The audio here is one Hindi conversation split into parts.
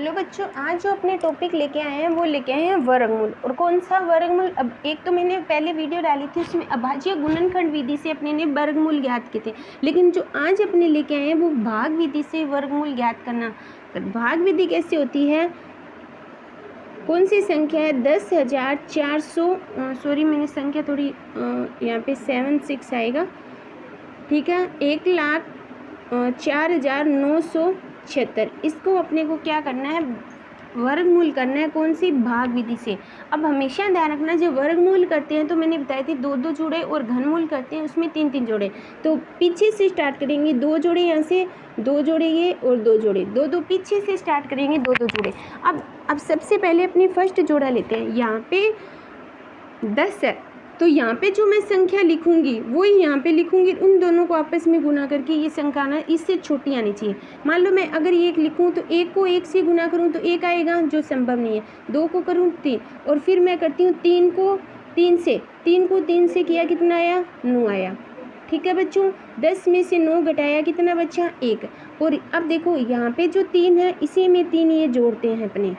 हेलो बच्चों, आज जो अपने टॉपिक लेके आए हैं वो लेके आए हैं वर्गमूल। और कौन सा वर्गमूल? अब एक तो मैंने पहले वीडियो डाली थी, उसमें अभाज्य गुणनखंड विधि से अपने ने वर्गमूल ज्ञात किए थे, लेकिन जो आज अपने लेके आए हैं वो भाग विधि से वर्गमूल ज्ञात करना। भाग विधि कैसे होती है? कौन सी संख्या है? 10,400 सॉरी मैंने संख्या थोड़ी यहाँ पे 76 आएगा, ठीक है। 1,04,976। इसको अपने को क्या करना है? वर्गमूल करना है। कौन सी? भाग विधि से। अब हमेशा ध्यान रखना, जब वर्गमूल करते हैं तो मैंने बताई थी 2-2 जोड़े, और घनमूल करते हैं उसमें 3-3 जोड़े। तो पीछे से स्टार्ट करेंगे, 2 जोड़े यहाँ से, 2 जोड़े ये और 2 जोड़े, 2-2 पीछे से स्टार्ट करेंगे, 2-2 जोड़े। अब सबसे पहले अपनी फर्स्ट जोड़ा लेते हैं। यहाँ पे 10 है, तो यहाँ पे जो मैं संख्या लिखूंगी वो ही यहाँ पे लिखूंगी। उन दोनों को आपस में गुना करके ये संख्या ना इससे छोटी आनी चाहिए। मान लो मैं अगर ये 1 लिखूँ तो 1 को 1 से गुना करूँ तो 1 आएगा, जो संभव नहीं है। 2 को करूँ 3, और फिर मैं करती हूँ 3 को 3 से किया, कितना आया? 9 आया। ठीक है बच्चों, 10 में से 9 घटाया, कितना बचा? 1। और अब देखो यहाँ पे जो 3 है इसी में 3 ये जोड़ते हैं अपने,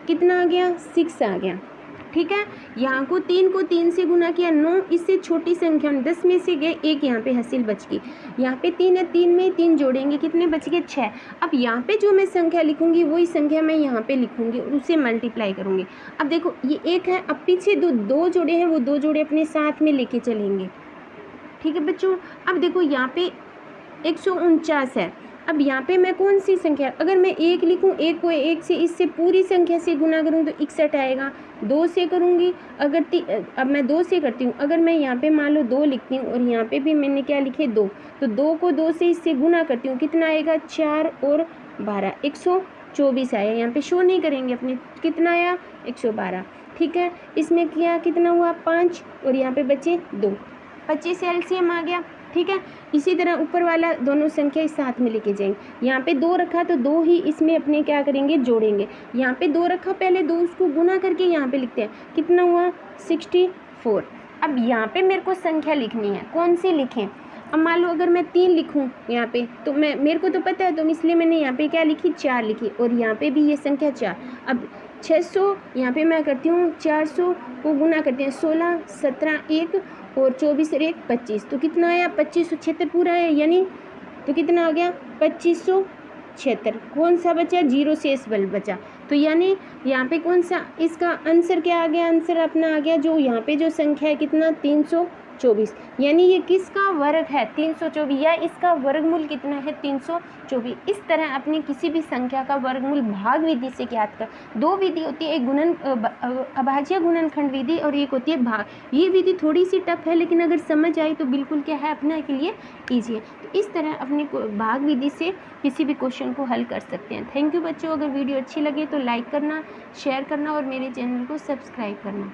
कितना आ गया? 6 आ गया। ठीक है, यहाँ को 3 से गुना किया, 9 इससे छोटी संख्या, 10 में से गए 1, यहाँ पे हासिल बच गई। यहाँ पे 3 है, 3 में 3 जोड़ेंगे, कितने बच गए? 6। अब यहाँ पे जो मैं संख्या लिखूंगी वही संख्या मैं यहाँ पे लिखूंगी और उसे मल्टीप्लाई करूँगी। अब देखो ये 1 है, अब पीछे दो जोड़े हैं, वो 2 जोड़े अपने साथ में लेके चलेंगे। ठीक है बच्चों, अब देखो यहाँ पे 149 है। अब यहाँ पे मैं कौन सी संख्या, अगर मैं 1 लिखूँ, 1 को 1 से इससे पूरी संख्या से गुना करूँ तो 61 आएगा। 2 से करूँगी, अगर अब मैं 2 से करती हूँ, अगर मैं यहाँ पे मान लो 2 लिखती हूँ और यहाँ पे भी मैंने क्या लिखे? 2, तो 2 को 2 से इससे गुना करती हूँ, कितना आएगा? 4 और 12, 124 आया। यहाँ पे शो नहीं करेंगे अपने, कितना आया? 112। ठीक है, इसमें किया कितना हुआ? 5, और यहाँ पे बचे 2, 25 से एलसीएम आ गया। ठीक है, इसी तरह ऊपर वाला दोनों संख्या इस साथ में लेके जाएंगे। यहाँ पे 2 रखा तो 2 ही इसमें अपने क्या करेंगे? जोड़ेंगे। यहाँ पे 2 रखा, पहले 2 उसको गुना करके यहाँ पे लिखते हैं, कितना हुआ? 64। अब यहाँ पे मेरे को संख्या लिखनी है, कौन सी लिखें? अब मान लो अगर मैं 3 लिखूँ यहाँ पे, तो मेरे को तो पता है, तो इसलिए मैंने यहाँ पे क्या लिखी? 4 लिखी, और यहाँ पे भी ये संख्या 4। अब 600 यहाँ पे मैं करती हूँ, 400 को गुना करते हैं, 16, 17, 1 और 24 और 1, 25, तो कितना आया? 2576 पूरा है, यानी तो कितना आ गया? 2576। कौन सा बचा? 0 शेष बल बचा। तो यानी यहाँ पे कौन सा इसका आंसर क्या आ गया? आंसर अपना आ गया जो यहाँ पे जो संख्या है, कितना? 324। यानी ये किसका वर्ग है? 324, या इसका वर्गमूल कितना है? 324। इस तरह अपनी किसी भी संख्या का वर्गमूल भाग विधि से ज्ञात कर। 2 विधि होती है, एक अभाज्य गुणनखंड विधि और एक होती है भाग। ये विधि थोड़ी सी टफ है, लेकिन अगर समझ आई तो बिल्कुल क्या है, अपने के लिए ईजी है। तो इस तरह अपने भाग विधि से किसी भी क्वेश्चन को हल कर सकते हैं। थैंक यू बच्चों। अगर वीडियो अच्छी लगे तो लाइक करना, शेयर करना और मेरे चैनल को सब्सक्राइब करना।